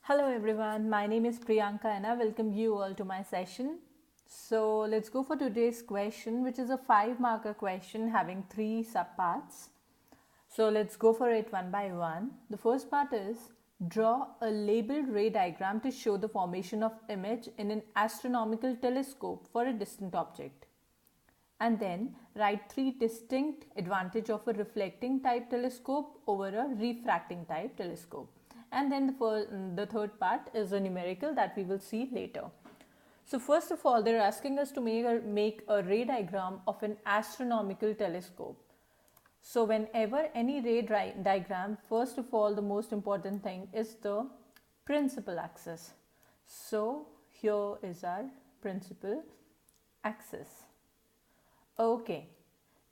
Hello everyone, my name is Priyanka and I welcome you all to my session. So let's go for today's question, which is a 5-marker question having 3 subparts. So let's go for it one by one. The first part is draw a labeled ray diagram to show the formation of image in an astronomical telescope for a distant object. And then write 3 distinct advantages of a reflecting type telescope over a refracting type telescope. And then the third part is a numerical that we will see later. So first of all, they're asking us to make a ray diagram of an astronomical telescope. So whenever any ray diagram, first of all, the most important thing is the principal axis. So here is our principal axis. Okay,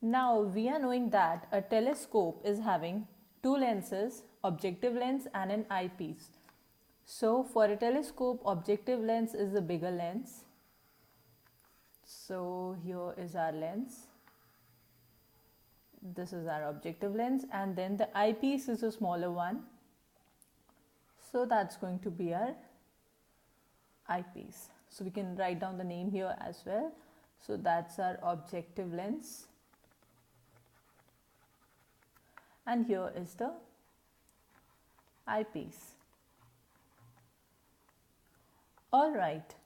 now we are knowing that a telescope is having 2 lenses, objective lens and an eyepiece. So for a telescope, objective lens is the bigger lens. So here is our lens. This is our objective lens, and then the eyepiece is a smaller one. So that's going to be our eyepiece. So we can write down the name here as well. So that's our objective lens. And here is the eyepiece. Alright,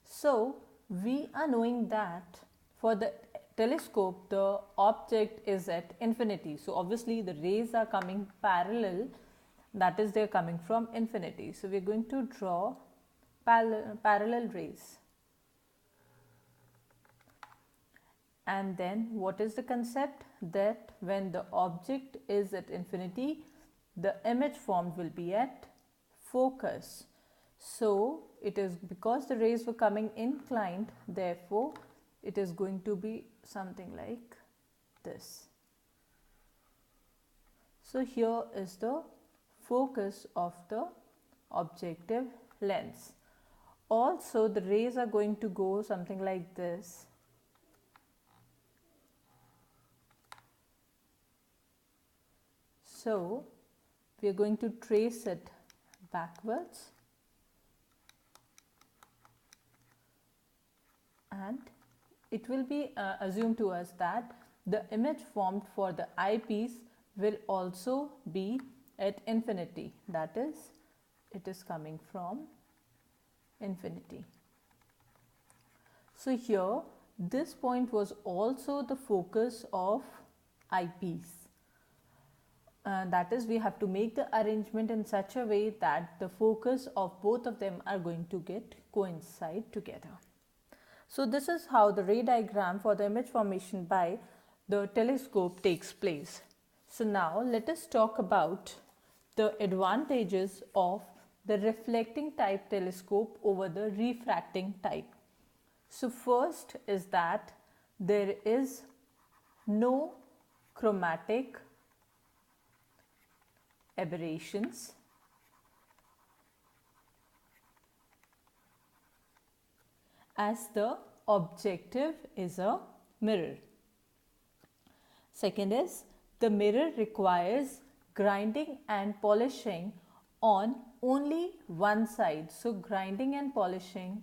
so we are knowing that for the telescope, the object is at infinity. So obviously the rays are coming parallel, that is, they're coming from infinity. So we're going to draw parallel rays. And then what is the concept? That when the object is at infinity, the image formed will be at focus. So it is because the rays were coming inclined, therefore it is going to be something like this. So here is the focus of the objective lens. Also the rays are going to go something like this. So we are going to trace it backwards, and it will be assumed to us that the image formed for the eyepiece will also be at infinity, that is, it is coming from infinity. So here this point was also the focus of eyepiece. That is, we have to make the arrangement in such a way that the focus of both of them are going to coincide together. So this is how the ray diagram for the image formation by the telescope takes place. So now let us talk about the advantages of the reflecting type telescope over the refracting type. So first is that there is no chromatic aberrations, as the objective is a mirror. Second is the mirror requires grinding and polishing on only one side. So grinding and polishing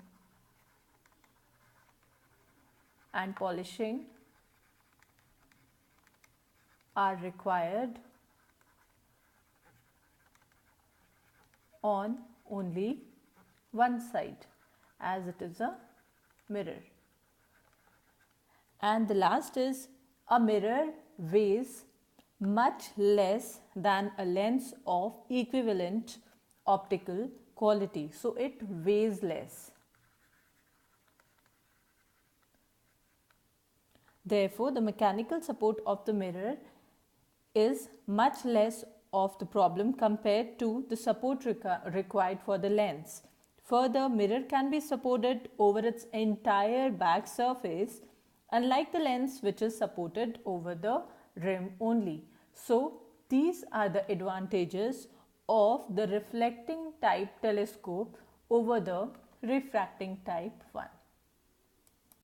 are required on only one side, as it is a mirror. And the last is a mirror weighs much less than a lens of equivalent optical quality. So it weighs less. Therefore, the mechanical support of the mirror is much less of the problem compared to the support required for the lens. Further, mirror can be supported over its entire back surface, unlike the lens which is supported over the rim only. So these are the advantages of the reflecting type telescope over the refracting type one.